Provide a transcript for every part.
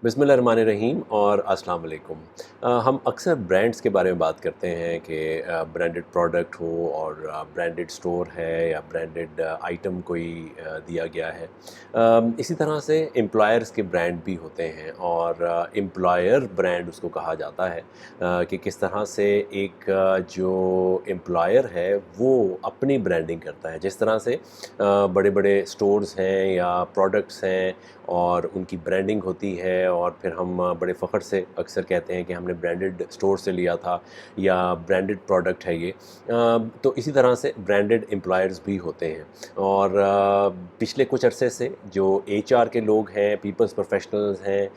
بسم اللہ الرحمن الرحیم اور السلام علیکم۔ ہم اکثر برانڈز کے بارے میں بات کرتے ہیں کہ برانڈڈ پروڈکٹ ہو اور برانڈڈ سٹور ہے یا برانڈڈ آئٹم کوئی دیا گیا ہے۔ اسی طرح سے امپلائرز کے برانڈ بھی ہوتے ہیں اور امپلائر برانڈ اس کو کہا جاتا ہے کہ کس طرح سے ایک جو امپلائر ہے وہ اپنی برانڈنگ کرتا ہے، جس طرح سے بڑے بڑے سٹورز ہیں یا پروڈکٹس ہیں اور ان کی برانڈنگ ہوتی ہے، اور پھر ہم بڑے فخر سے اکثر کہتے ہیں کہ ہم نے برانڈڈ سٹور سے لیا تھا یا برانڈڈ پروڈکٹ ہے یہ۔ تو اسی طرح سے برانڈڈ امپلائرز بھی ہوتے ہیں، اور پچھلے کچھ عرصے سے جو ایچ آر کے لوگ ہیں، پیپلز پروفیشنلز ہیں،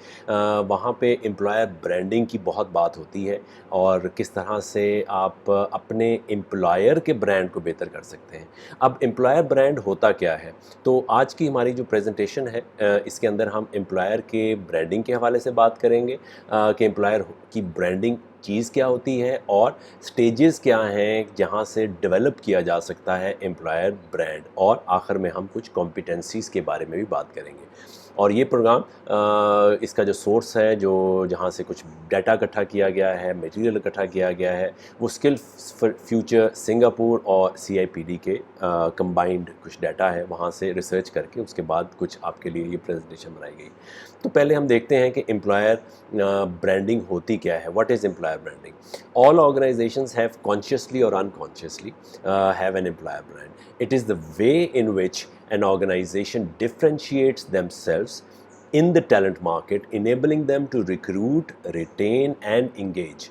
وہاں پہ امپلائر برانڈنگ کی بہت بات ہوتی ہے اور کس طرح سے آپ اپنے امپلائر کے برانڈ کو بہتر کر سکتے ہیں۔ اب امپلائر برانڈ ہوتا کیا ہے؟ تو آج کی ہماری جو پریزنٹیشن ہے اس کے اندر ہم امپلائر کے برانڈنگ کے حوالے سے بات کریں گے کہ امپلائر کی برانڈنگ چیز کیا ہوتی ہے اور سٹیجز کیا ہیں جہاں سے ڈیولپ کیا جا سکتا ہے امپلائر برانڈ، اور آخر میں ہم کچھ کمپیٹنسیز کے بارے میں بھی بات کریں گے۔ اور یہ پروگرام اس کا جو سورس ہے، جو جہاں سے کچھ ڈیٹا اکٹھا کیا گیا ہے، میٹیریل اکٹھا کیا گیا ہے، وہ اسکل فیوچر سنگاپور اور سی آئی پی ڈی کے کمبائنڈ کچھ ڈیٹا ہے، وہاں سے ریسرچ کر کے اس کے بعد کچھ آپ کے لیے یہ پریزنٹیشن بنائی گئی۔ تو پہلے ہم دیکھتے ہیں کہ امپلائر برانڈنگ ہوتی کیا ہے۔ What is employer branding? All organisations have consciously or unconsciously have an employer brand. It is the way in which an organization differentiates themselves in the talent market, enabling them to recruit, retain and engage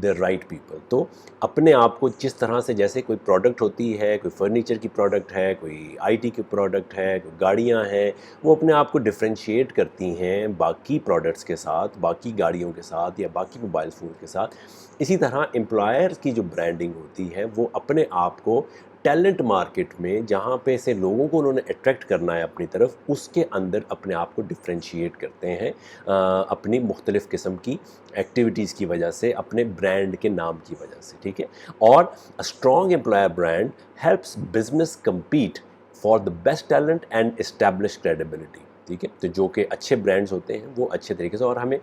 the right people. تو اپنے آپ کو جس طرح سے، جیسے کوئی product ہوتی ہے، کوئی فرنیچر کی پروڈکٹ ہے، کوئی آئی ٹی کی پروڈکٹ ہے، کوئی گاڑیاں ہیں، وہ اپنے آپ کو ڈفرینشیٹ کرتی ہیں باقی پروڈکٹس کے ساتھ، باقی گاڑیوں کے ساتھ یا باقی موبائل فون کے ساتھ۔ اسی طرح امپلائر کی جو برانڈنگ ہوتی ہے وہ اپنے آپ کو ٹیلنٹ مارکیٹ میں، جہاں پہ سے لوگوں کو انہوں نے اٹریکٹ کرنا ہے اپنی طرف، اس کے اندر اپنے آپ کو ڈفرینشیٹ کرتے ہیں اپنی مختلف قسم کی ایکٹیویٹیز کی وجہ سے، اپنے برانڈ کے نام کی وجہ سے، ٹھیک ہے۔ اور strong employer brand helps business compete for the best talent and establish credibility, ٹھیک ہے۔ تو جو کہ اچھے برانڈز ہوتے ہیں وہ اچھے طریقے سے، اور ہمیں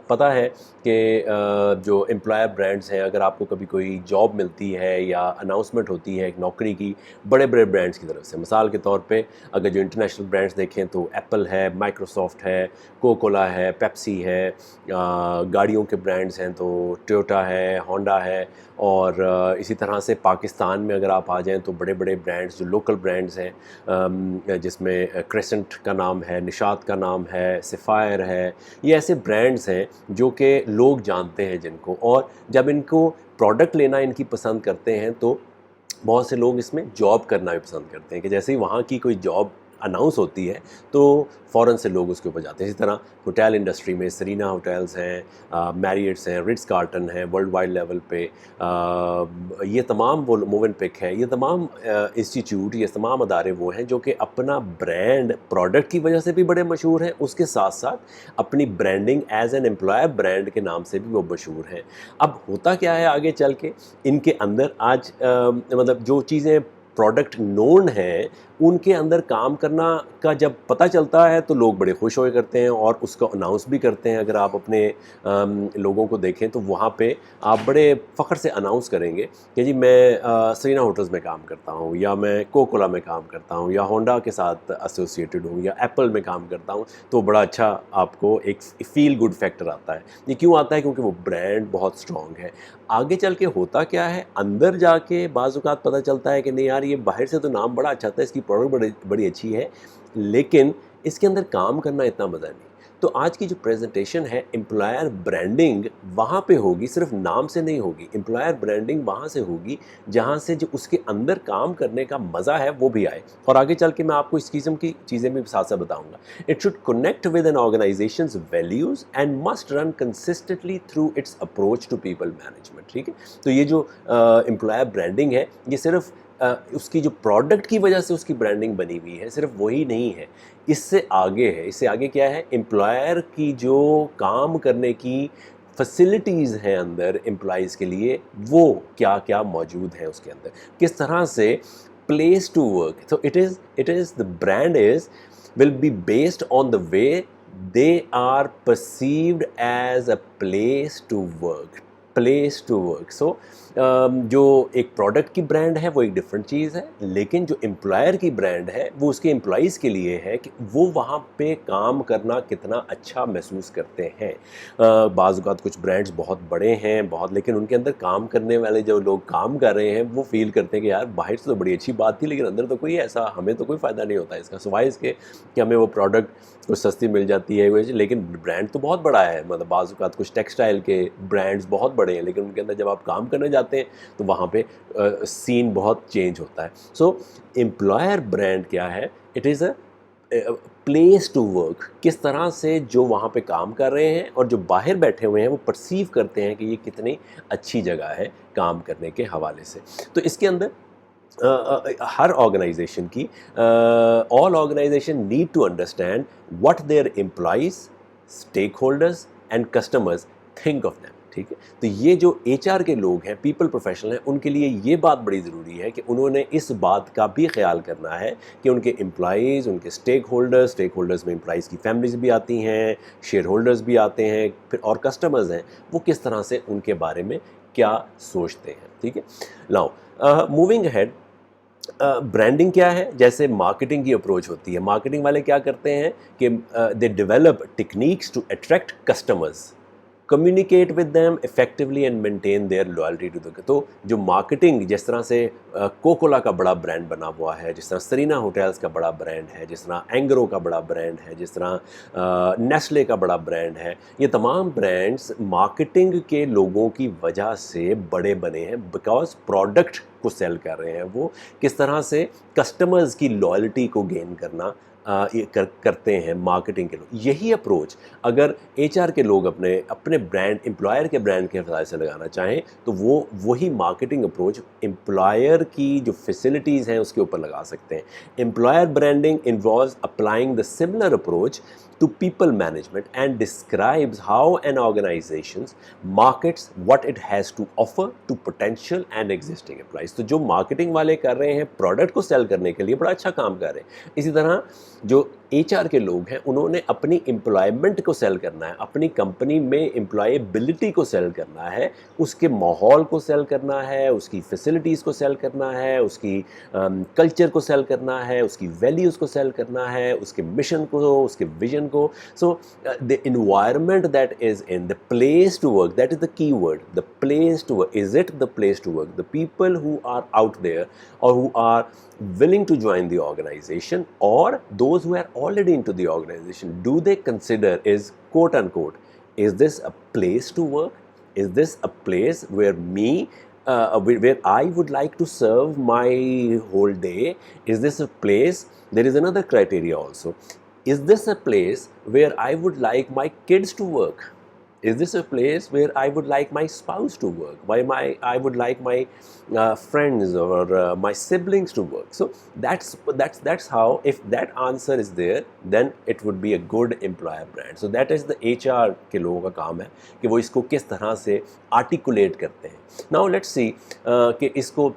پتہ ہے کہ جو امپلائر برانڈز ہیں، اگر آپ کو کبھی کوئی جاب ملتی ہے یا اناؤنسمنٹ ہوتی ہے ایک نوکری کی بڑے بڑے برانڈز کی طرف سے، مثال کے طور پہ اگر جو انٹرنیشنل برانڈز دیکھیں تو ایپل ہے، مائکروسافٹ ہے، کوکولا ہے، پیپسی ہے، گاڑیوں کے برانڈز ہیں تو ٹویوٹا ہے، ہونڈا ہے، اور اسی طرح سے پاکستان میں اگر آپ آ جائیں تو بڑے بڑے برانڈز جو لوکل برانڈز ہیں، جس میں کریسنٹ کا نام ہے، نشاط کا نام ہے، سفائر ہے، یہ ایسے برانڈز ہیں جو کہ لوگ جانتے ہیں جن کو، اور جب ان کو پروڈکٹ لینا ان کی پسند کرتے ہیں تو بہت سے لوگ اس میں جاب کرنا بھی پسند کرتے ہیں، کہ جیسے ہی وہاں کی کوئی جاب اناؤنس ہوتی ہے تو فوراً سے لوگ اس کے اوپر جاتے ہیں۔ اسی طرح ہوٹل انڈسٹری میں سرینا ہوٹلز ہیں، میریٹس ہیں، رٹز کارٹن ہیں ورلڈ وائڈ لیول پہ، یہ تمام وہ موون پک ہے، یہ تمام انسٹیٹیوٹ، یہ تمام ادارے وہ ہیں جو کہ اپنا برانڈ پروڈکٹ کی وجہ سے بھی بڑے مشہور ہیں، اس کے ساتھ ساتھ اپنی branding as an employer brand کے نام سے بھی وہ مشہور ہیں۔ اب ہوتا کیا ہے آگے چل کے ان کے اندر آج مطلب جو چیزیں پروڈکٹ نون ہیں ان کے اندر کام کرنا کا جب پتہ چلتا ہے تو لوگ بڑے خوش ہوئے کرتے ہیں اور اس کو اناؤنس بھی کرتے ہیں۔ اگر آپ اپنے لوگوں کو دیکھیں تو وہاں پہ آپ بڑے فخر سے اناؤنس کریں گے کہ جی میں سرینا ہوٹلز میں کام کرتا ہوں، یا میں کوکولا میں کام کرتا ہوں، یا ہونڈا کے ساتھ ایسوسیٹڈ ہوں، یا ایپل میں کام کرتا ہوں، تو بڑا اچھا آپ کو ایک فیل گڈ فیکٹر آتا ہے۔ یہ کیوں آتا ہے؟ کیونکہ وہ برانڈ بہت اسٹرانگ ہے۔ آگے چل کے ہوتا کیا ہے، اندر جا کے بعض اوقات پتہ چلتا ہے کہ نہیں یار، یہ باہر سے تو نام بڑا اچھا تھا، اس کی پروڈکٹ بڑی اچھی ہے، لیکن اس کے اندر کام کرنا اتنا مزہ نہیں۔ تو آج کی جو پریزنٹیشن ہے، امپلائر برانڈنگ وہاں پہ ہوگی، صرف نام سے نہیں ہوگی۔ امپلائر برانڈنگ وہاں سے ہوگی جہاں سے جو اس کے اندر کام کرنے کا مزہ ہے وہ بھی آئے، اور آگے چل کے میں آپ کو اس قسم کی چیزیں بھی ساتھ ساتھ بتاؤں گا۔ It should connect with an organization's values and must run consistently through its approach to people management، ٹھیک ہے۔ تو یہ جو امپلائر برانڈنگ ہے، یہ صرف اس کی جو پروڈکٹ کی وجہ سے اس کی برانڈنگ بنی ہوئی ہے، صرف وہی نہیں ہے، اس سے آگے ہے۔ اس سے آگے کیا ہے؟ امپلائر کی جو کام کرنے کی فیسلٹیز ہیں اندر امپلائیز کے لیے، وہ کیا کیا موجود ہیں اس کے اندر، کس طرح سے پلیس ٹو ورک۔ تو it is the brand is will be based on the way they are perceived as a place to work. So جو ایک پروڈکٹ کی برانڈ ہے وہ ایک ڈفرینٹ چیز ہے، لیکن جو امپلائر کی برانڈ ہے وہ اس کے امپلائیز کے لیے ہے کہ وہ وہاں پہ کام کرنا کتنا اچھا محسوس کرتے ہیں۔ بعض اوقات کچھ برانڈز بہت بڑے ہیں لیکن ان کے اندر کام کرنے والے جو لوگ کام کر رہے ہیں وہ فیل کرتے ہیں کہ یار باہر سے تو بڑی اچھی بات تھی لیکن اندر تو کوئی ایسا ہمیں تو کوئی فائدہ نہیں ہوتا اس کا، سوائے اس کے کہ ہمیں وہ پروڈکٹ کچھ سستی مل جاتی ہے، لیکن برانڈ تو بہت بڑا ہے۔ مطلب بعض اوقات کچھ ٹیکسٹائل کے برانڈز بہت بڑے ہیں لیکن ان کے اندر جب آپ کام کرنے جاتے ہیں تو وہاں پہ سین بہت چینج ہوتا ہے۔ سو امپلائر برانڈ کیا ہے؟ It is a place to work, کس طرح سے جو وہاں پہ کام کر رہے ہیں اور جو باہر بیٹھے ہوئے ہیں وہ پرسیو کرتے ہیں کہ یہ کتنی اچھی جگہ ہے کام کرنے کے حوالے سے۔ تو اس کے اندر ہر آرگنائزیشن کی all organisation need to understand what their employees, stakeholders and customers think of them, ٹھیک ہے؟ تو یہ جو ایچ آر کے لوگ ہیں، پیپل پروفیشنل ہیں، ان کے لیے یہ بات بڑی ضروری ہے کہ انہوں نے اس بات کا بھی خیال کرنا ہے کہ ان کے امپلائیز، ان کے اسٹیک ہولڈرز میں امپلائیز کی فیملیز بھی آتی ہیں، شیئر ہولڈرز بھی آتے ہیں، پھر اور کسٹمرز ہیں، وہ کس طرح سے ان کے بارے میں کیا سوچتے ہیں، ٹھیک ہے؟ ناؤ موونگ اہیڈ، برانڈنگ کیا ہے؟ جیسے مارکیٹنگ کی اپروچ ہوتی ہے، مارکیٹنگ والے کیا کرتے ہیں کہ they develop techniques to attract customers, communicate with them effectively and maintain their loyalty to the. تو جو مارکیٹنگ جس طرح سے کوکولا کا بڑا برانڈ بنا ہوا ہے، جس طرح سرینا ہوٹلز کا بڑا برانڈ ہے، جس طرح اینگرو کا بڑا برانڈ ہے، جس طرح نیسلے کا بڑا برانڈ ہے، یہ تمام برانڈز مارکیٹنگ کے لوگوں کی وجہ سے بڑے بنے ہیں، بیکاز پروڈکٹ کو سیل کر رہے ہیں، وہ کس طرح سے کسٹمرز کی لائلٹی کو گین کرنا کرتے ہیں مارکیٹنگ کے لوگ۔ یہی اپروچ اگر ایچ آر کے لوگ اپنے برانڈ، امپلائر کے برانڈ کے حوالے سے لگانا چاہیں تو وہی مارکیٹنگ اپروچ امپلائر کی جو فیسلٹیز ہیں اس کے اوپر لگا سکتے ہیں۔ Employer branding involves applying the similar approach to people management and describes how an organization markets what it has to offer to potential and existing employees۔ تو جو مارکیٹنگ والے کر رہے ہیں پروڈکٹ کو سیل کرنے کے لیے بڑا اچھا کام کر رہے ہیں، اسی طرح جو ایچ آر کے لوگ ہیں انہوں نے اپنی امپلائمنٹ کو سیل کرنا ہے، اپنی کمپنی میں امپلائیبلٹی کو سیل کرنا ہے، اس کے ماحول کو سیل کرنا ہے، اس کی فیسلٹیز کو سیل کرنا ہے، اس کی کلچر کو سیل کرنا ہے، اس کی ویلیوز کو سیل کرنا ہے، اس کے مشن کو، اس کے ویژن کو۔ سو the environment that is in the place to work, that is the key word, the place to work. Is it the place to work? The people who are out there or who are willing to join the organization, or those who are already into the organization, do they consider, is quote unquote, is this a place to work? Is this a place where where I would like to serve my whole day? Is this a place? There is another criteria also. Is this a place where I would like my kids to work? Is this a place where I would like my spouse to work? I would like my friends or my siblings to work? So that's how, if that answer is there, then it would be a good employer brand. So that is the HR کے لوگوں کا کام ہے کہ وہ اس کو کس طرح سے آرٹیکولیٹ کرتے ہیں۔ Now let's see کہ اس کو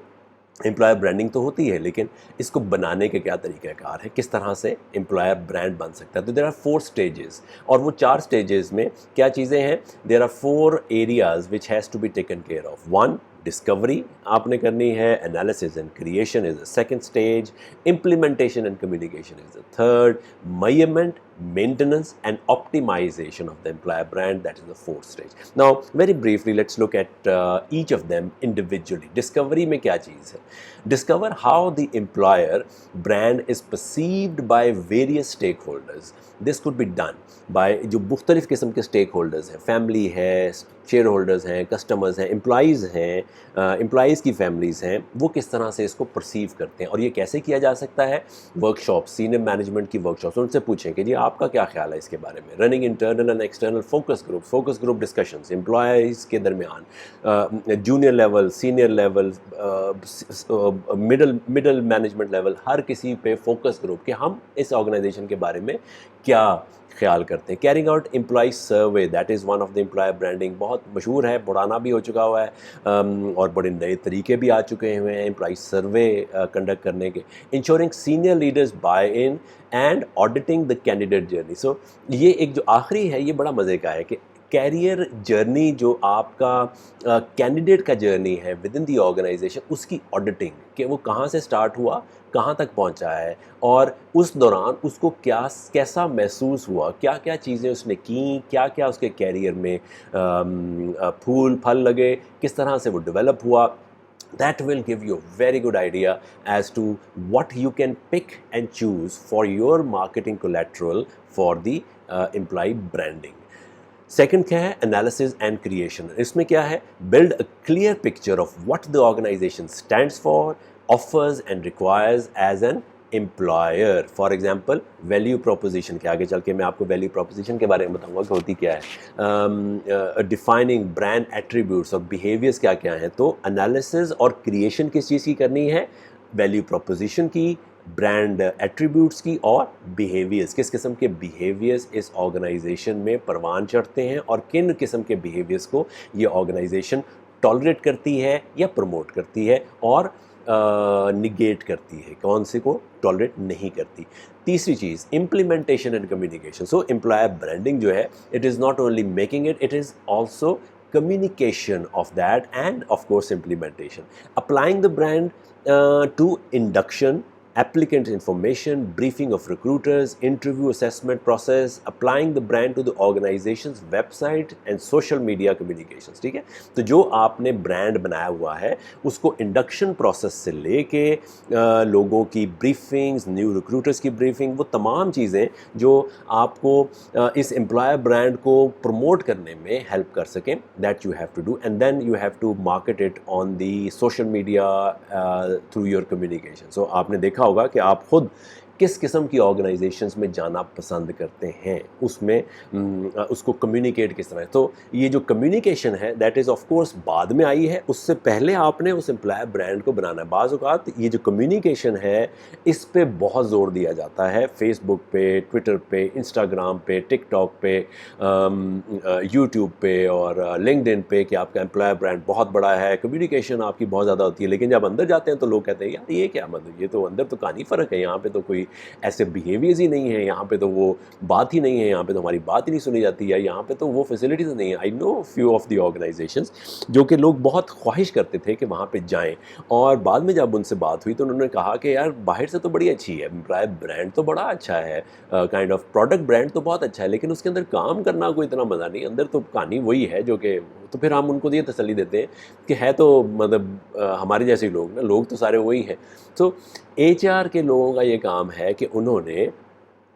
امپلائر برانڈنگ تو ہوتی ہے لیکن اس کو بنانے کے کیا طریقہ کار ہے، کس طرح سے امپلائر برانڈ بن سکتا ہے۔ تو دیر آر 4 اسٹیجز، اور وہ 4 اسٹیجز میں کیا چیزیں ہیں؟ There are 4 areas which has to be taken care of. 1 discovery آپ نے کرنی ہے، analysis and creation is the second stage, implementation and communication is the third, measurement, maintenance and optimization of the employer brand, that is the 4th stage. Now very briefly let's look at each of them individually. Discovery میں کیا چیز ہے؟ Discover how the employer brand is perceived by various stakeholders. This could be done by جو مختلف قسم کے stake holders ہیں، family ہے، شیئر ہولڈرز ہیں، کسٹمرز ہیں، امپلائیز ہیں، امپلائیز کی فیملیز ہیں، وہ کس طرح سے اس کو پرسیو کرتے ہیں۔ اور یہ کیسے کیا جا سکتا ہے؟ ورک شاپ، سینئر مینجمنٹ کی ورک شاپس، ان سے پوچھیں کہ جی آپ کا کیا خیال ہے اس کے بارے میں۔ Running internal and external focus group discussions employees کے درمیان، junior level, senior level, middle management level, ہر کسی پہ فوکس گروپ کہ ہم اس آرگنائزیشن کے بارے میں کیا خیال کرتے ہیں. Carrying out employee survey, that is one of the employer branding, بہت مشہور ہے, پرانا بھی ہو چکا ہوا ہے اور بڑے نئے طریقے بھی آ چکے ہوئے ہیں امپلائی سروے کنڈکٹ کرنے کے. Ensuring senior leaders buy in and auditing the candidate journey. So یہ ایک جو آخری ہے یہ بڑا مزے کا ہے کہ کیریئر جرنی جو آپ کا کینڈیڈیٹ کا جرنی ہے ود ان دی آرگنائزیشن, اس کی آڈیٹنگ کہ وہ کہاں سے سٹارٹ ہوا, کہاں تک پہنچا ہے, اور اس دوران اس کو کیسا محسوس ہوا, کیا کیا چیزیں اس نے کیں, کیا کیا اس کے کیریئر میں پھول پھل لگے, کس طرح سے وہ ڈیولپ ہوا. That will give you a very good idea as to what you can pick and choose for your marketing collateral for the employee branding. Second کیا ہے, انالیسز اینڈ کریشن. اس میں کیا ہے, build a clear picture of what the organisation stands for, offers and requires as an employer. For example value proposition, کے آگے چل کے میں آپ کو ویلیو پروپوزیشن کے بارے میں بتاؤں گا کہ ہوتی کیا ہے. ڈیفائننگ برانڈ ایٹریبیوٹس اور بیہیویئرس کیا کیا ہیں. تو انالیسز اور کریشن کس چیز کی کرنی ہے, ویلیو پروپوزیشن کی, برانڈ ایٹریبیوٹس کی, اور بیہیویئرس, کس قسم کے بیہیویئرس اس آرگنائزیشن میں پروان چڑھتے ہیں اور کن قسم کے بیہیویئرس کو یہ آرگنائزیشن ٹالریٹ کرتی ہے یا پروموٹ کرتی ہے اور نگیٹ کرتی ہے, کون سے کو ٹالریٹ نہیں کرتی. تیسری چیز implementation and communication. So employer branding جو ہے, it is not only making it, it is also communication of that and of course implementation. Applying the brand to induction, applicant information, briefing of recruiters, interview assessment process, applying the brand to the organization's website and social media communications. ٹھیک ہے, تو جو آپ نے brand بنایا ہوا ہے اس کو انڈکشن پروسیس سے لے کے لوگوں کی بریفنگز, نیو ریکروٹرز کی بریفنگ, وہ تمام چیزیں جو آپ کو اس امپلائر برانڈ کو پروموٹ کرنے میں ہیلپ کر سکیں, that you have to do. And then you have to market it on the social media through your communication. So آپ نے دیکھا ہوگا کہ آپ خود کس قسم کی آرگنائزیشنز میں جانا پسند کرتے ہیں, اس میں اس کو کمیونیکیٹ کس طرح ہے. تو یہ جو کمیونیکیشن ہے دیٹ از آف کورس بعد میں آئی ہے, اس سے پہلے آپ نے اس امپلائر برانڈ کو بنانا ہے. بعض اوقات یہ جو کمیونیکیشن ہے اس پہ بہت زور دیا جاتا ہے, فیس بک پہ, ٹویٹر پہ, انسٹاگرام پہ, ٹک ٹاک پہ, یوٹیوب پہ اور لنکڈ ان پہ, کہ آپ کا امپلائر برانڈ بہت بڑا ہے, کمیونیکیشن آپ کی بہت زیادہ ہوتی ہے. لیکن جب اندر جاتے ہیں تو لوگ کہتے ہیں یار یہ کیا مطلب, یہ تو اندر تو کہانی فرق ہے, یہاں پہ تو کوئی ایسے بیہیویئرز ہی نہیں ہیں, یہاں پہ تو وہ بات ہی نہیں ہے, یہاں پہ تو ہماری بات ہی نہیں سنی جاتی ہے, یہاں پہ تو وہ فیسلٹیز نہیں ہیں. آئی نو فیو آف دی آرگنائزیشنز جو کہ لوگ بہت خواہش کرتے تھے کہ وہاں پہ جائیں, اور بعد میں جب ان سے بات ہوئی تو انہوں نے کہا کہ یار باہر سے تو بڑی اچھی ہے, امپلائر برانڈ تو بڑا اچھا ہے, کائنڈ آف پروڈکٹ برانڈ تو بہت اچھا ہے, لیکن اس کے اندر کام کرنا کوئی اتنا مزہ نہیں, اندر تو کہانی وہی ہے جو کہ. تو پھر ہم ان کو یہ تسلی دیتے ہیں کہ ہے تو مطلب ہمارے جیسے لوگ نا, لوگ تو سارے وہی ہیں. تو ایچ آر کے لوگوں کا یہ کام ہے کہ انہوں نے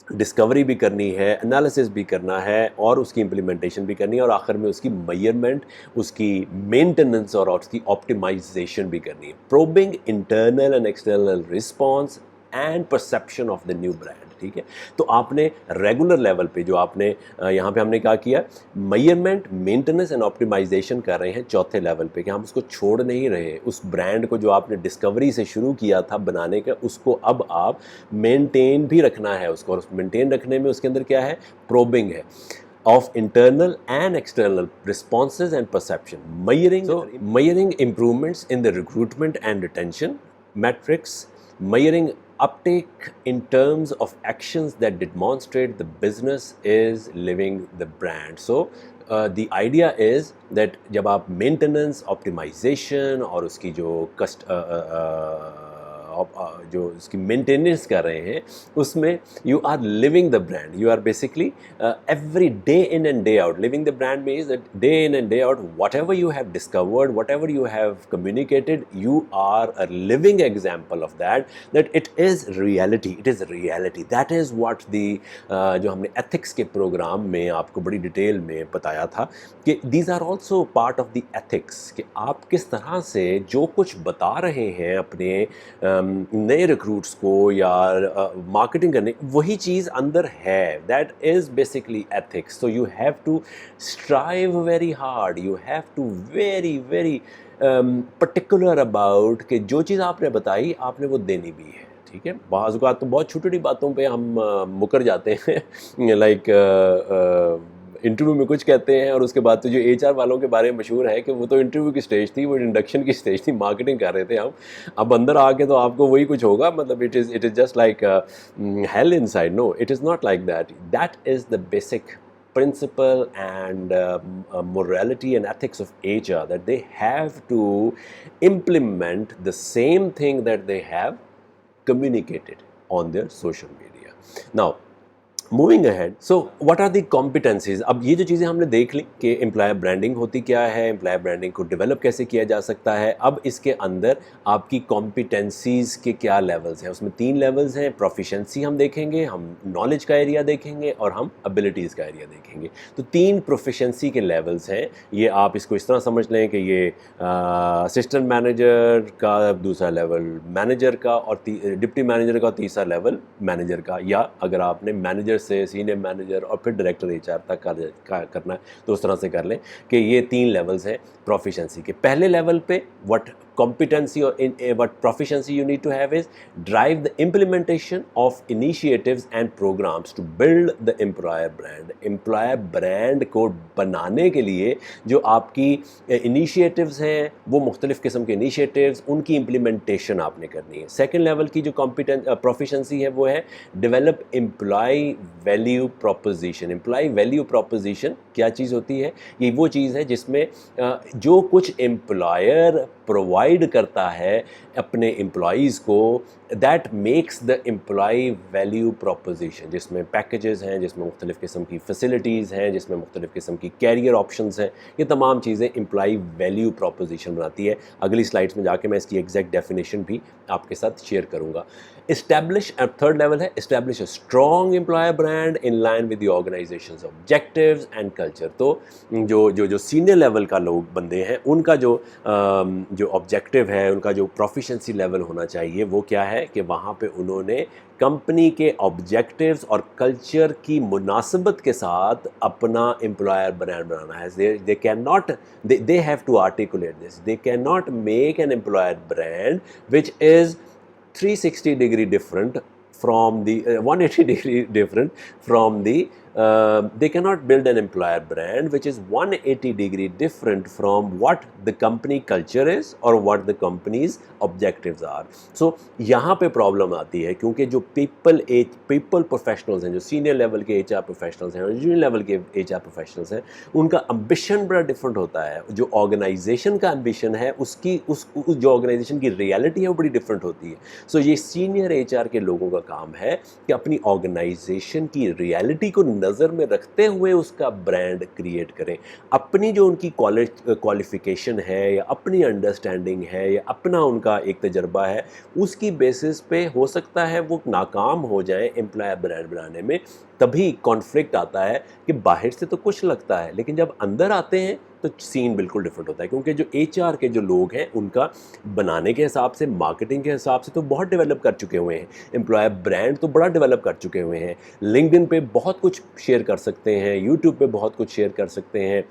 ڈسکوری بھی کرنی ہے, انالیسس بھی کرنا ہے, اور اس کی امپلیمنٹیشن بھی کرنی ہے, اور آخر میں اس کی میئرمنٹ, اس کی مینٹیننس اور اس کی آپٹیمائزیشن بھی کرنی ہے. Probing internal and external response and perception of the new brand. ٹھیک ہے, تو آپ نے ریگولر لیول پہ جو آپ نے یہاں پہ ہم نے کہا کیا, میئرمنٹ, مینٹیننس اینڈ آپٹیمائزیشن کر رہے ہیں چوتھے لیول پہ, کہ ہم اس کو چھوڑ نہیں رہے. اس برانڈ کو جو آپ نے ڈسکوری سے شروع کیا تھا بنانے کا, اس کو اب آپ مینٹین بھی رکھنا ہے اس کو, اور مینٹین رکھنے میں اس کے اندر کیا ہے, پروبنگ ہے of internal and external responses and perception. Measuring improvements in the recruitment and retention metrics, measuring uptake in terms of actions that demonstrate the business is living the brand. So the idea is that جب آپ maintenance, optimisation اور اس کی جو جو اس کی maintenance کر رہے ہیں, اس میں you are living the brand, you are basically every day in and day out. Living the brand means that day in and day out whatever you have discovered, whatever you have communicated, you are a living example of that it is reality, it is reality. That is what the جو ہم نے ethics کے programme میں آپ کو بڑی detail میں بتایا تھا کہ these are also part of the ethics, کہ آپ کس طرح سے جو کچھ بتا رہے ہیں اپنے نئے ریکروٹس کو یا مارکیٹنگ کرنے, وہی چیز اندر ہے. That is basically ethics. So you have to strive very hard, you have to very particular about کہ جو چیز آپ نے بتائی آپ نے وہ دینی بھی ہے. ٹھیک ہے. بعض اوقات تو بہت چھوٹی چھوٹی باتوں پہ ہم مکر جاتے ہیں لائک انٹرویو میں کچھ کہتے ہیں اور اس کے بعد تو جو ایچ آر والوں کے بارے میں مشہور ہے کہ وہ تو انٹرویو کی اسٹیج تھی, وہ انڈکشن کی اسٹیج تھی, مارکیٹنگ کر رہے تھے ہم. اب اندر آ کے تو آپ کو وہی کچھ ہوگا, مطلب it is just like hell inside. No, it is not like that. That is the basic principle and morality and ethics of HR, that they have to implement the same thing that they have communicated on their social media. Now moving ahead, so what are the competencies. اب یہ جو چیزیں ہم نے دیکھ لیں کہ employer branding ہوتی کیا ہے, امپلائر برانڈنگ کو ڈیولپ کیسے کیا جا سکتا ہے. اب اس کے اندر آپ کی کمپیٹنسیز کے کیا لیولز ہیں, اس میں 3 لیولز ہیں. پروفیشنسی ہم دیکھیں گے, ہم نالج کا ایریا دیکھیں گے اور ہم ابیلٹیز کا ایریا دیکھیں گے. تو 3 پروفیشنسی کے لیولز ہیں. یہ آپ اس کو اس طرح سمجھ لیں کہ یہ اسسٹنٹ مینیجر کا دوسرا لیول مینیجر کا, اور ڈپٹی مینیجر کا تیسرا لیول مینیجر کا, یا اگر آپ نے مینیجر سے سینئر مینیجر اور پھر ڈائریکٹر ایچ آر تک کرنا ہے تو اس طرح سے کر لیں کہ یہ 3 لیولز ہیں پروفیشنسی کے. پہلے لیول پہ what competency or what proficiency you need to have is drive the implementation of initiatives and programs to build the employer brand. employer brand کو بنانے کے لیے جو آپ کی initiatives ہیں وہ مختلف قسم کے initiatives, ان کی implementation آپ نے کرنی ہے. سیکنڈ لیول کی جو proficiency ہے وہ ہے develop employee value proposition. employee value proposition کیا چیز ہوتی ہے؟ یہ وہ چیز ہے جس میں جو کچھ امپلائر پرووائڈ کرتا ہے اپنے امپلائیز کو, that makes the employee value proposition, جس میں پیکیجز ہیں, جس میں مختلف قسم کی فیسلٹیز ہیں, جس میں مختلف قسم کی کیریئر آپشنز ہیں. یہ تمام چیزیں امپلائی ویلیو پروپوزیشن بناتی ہے. اگلی سلائڈس میں جا کے میں اس کی ایگزیکٹ ڈیفینیشن بھی آپ کے ساتھ شیئر کروں گا. اسٹیبلش, تھرڈ لیول ہے establish a strong employer brand in line with the organisation's objectives and culture. تو جو سینئر لیول کا لوگ بندے ہیں ان کا جو آبجیکٹیو ہے, ان کا جو پروفیشنسی لیول ہونا چاہیے وہ کیا ہے کہ وہاں پہ انہوں نے کمپنی کے آبجیکٹیوز اور کلچر کی مناسبت کے ساتھ اپنا امپلائر برانڈ بنانا ہے. they cannot they have to articulate this. they cannot make an employer brand which is 360 degree different from the 180 degree different from the they cannot build an employer brand which is 180 degree different from what the company culture is or what the company's objectives are. So یہاں پہ problem آتی ہے کیونکہ جو people professionals ہیں, جو senior level کے H R professionals ہیں اور جونیئر لیول کے ایچ آر پروفیشنلز ہیں, ان کا امبیشن بڑا ڈفرینٹ ہوتا ہے. جو آرگنائزیشن کا امبیشن ہے اس جو آرگنائزیشن کی ریالٹی ہے وہ بڑی ڈفرینٹ ہوتی ہے. سو یہ سینئر ایچ آر کے لوگوں کا کام ہے کہ اپنی آرگنائزیشن کی ریالٹی کو نظر میں رکھتے ہوئے اس کا برانڈ کریٹ کریں. اپنی جو ان کی کوالیفیکیشن ہے یا اپنی انڈرسٹینڈنگ ہے یا اپنا ان کا ایک تجربہ ہے, اس کی بیسس پہ ہو سکتا ہے وہ ناکام ہو جائیں امپلائر برانڈ بنانے میں. تبھی کانفلکٹ آتا ہے کہ باہر سے تو کچھ لگتا ہے لیکن جب اندر آتے ہیں تو سین بالکل ڈفرینٹ ہوتا ہے, کیونکہ جو ایچ آر کے جو لوگ ہیں ان کا بنانے کے حساب سے, مارکیٹنگ کے حساب سے تو بہت ڈیولپ کر چکے ہوئے ہیں, امپلائر برانڈ تو بڑا ڈیولپ کر چکے ہوئے ہیں, لنکڈن پہ بہت کچھ شیئر کر سکتے ہیں, یوٹیوب پہ بہت کچھ شیئر کر سکتے ہیں,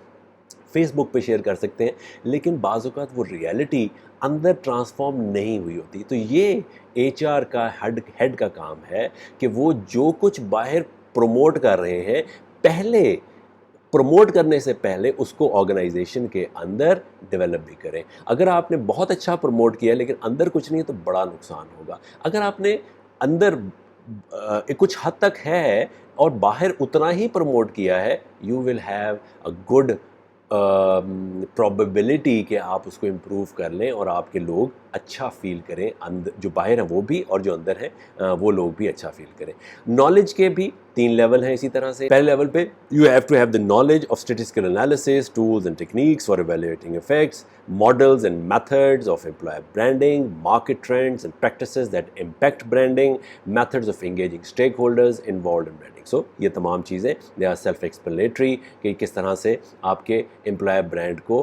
فیس بک پہ شیئر کر سکتے ہیں, لیکن بعض اوقات وہ ریالٹی اندر ٹرانسفارم نہیں ہوئی ہوتی. تو یہ ایچ آر کا ہیڈ کا کام ہے کہ وہ جو کچھ باہر پروموٹ کر رہے ہیں, پہلے پروموٹ کرنے سے پہلے اس کو آرگنائزیشن کے اندر ڈیولپ بھی کریں. اگر آپ نے بہت اچھا پروموٹ کیا لیکن اندر کچھ نہیں ہے تو بڑا نقصان ہوگا. اگر آپ نے اندر کچھ حد تک ہے اور باہر اتنا ہی پروموٹ کیا ہے, you will have a good probability کہ آپ اس کو امپروو کر لیں اور آپ کے لوگ اچھا فیل کریں, جو باہر ہیں وہ بھی اور جو اندر ہیں وہ لوگ بھی اچھا فیل کریں. نالج کے بھی 3 لیول ہیں اسی طرح سے. پہلے لیول پہ you have to have the knowledge of statistical analysis, tools and techniques for evaluating effects, models and methods of employer branding, market trends and practices that impact branding, methods of engaging stakeholders involved in branding. So یہ تمام چیزیں they are self explanatory کہ کس طرح سے آپ کے employer brand کو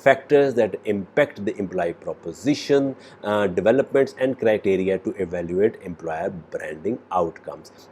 factors that impact the employee proposition, developments and criteria to evaluate employer branding outcomes.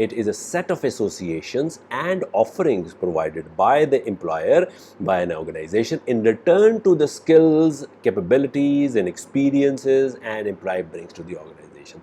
It is a set of associations and offerings provided by the employer by an organization in return to the skills, capabilities and experiences and employee brings to the organization.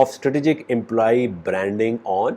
of strategic employee branding on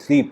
3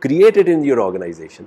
create it in your organization.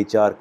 HR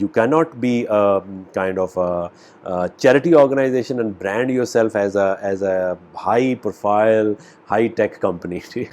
You cannot be a kind of a charity organization and brand yourself as a high profile high tech company.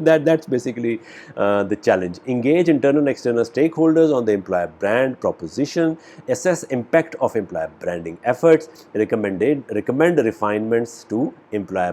that's basically the challenge. Engage internal and external stakeholders on the employer brand proposition, assess impact of employer branding efforts, recommend refinements to employer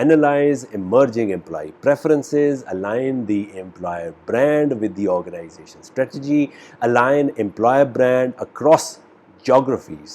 analyze emerging employee preferences, align the employer brand with the organization strategy, align employer brand across geographies,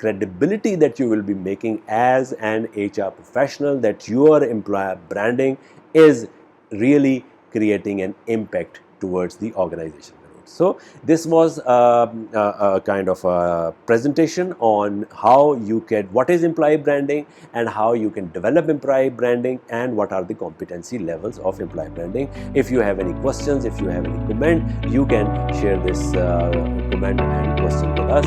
credibility that you will be making as an HR professional, that your employer branding is really creating an impact towards the organization. So this was a kind of a presentation on how you can, what is employee branding and how you can develop employee branding, and what are the competency levels of employee branding. If you have any questions, if you have any comment, you can share this comment and question with us.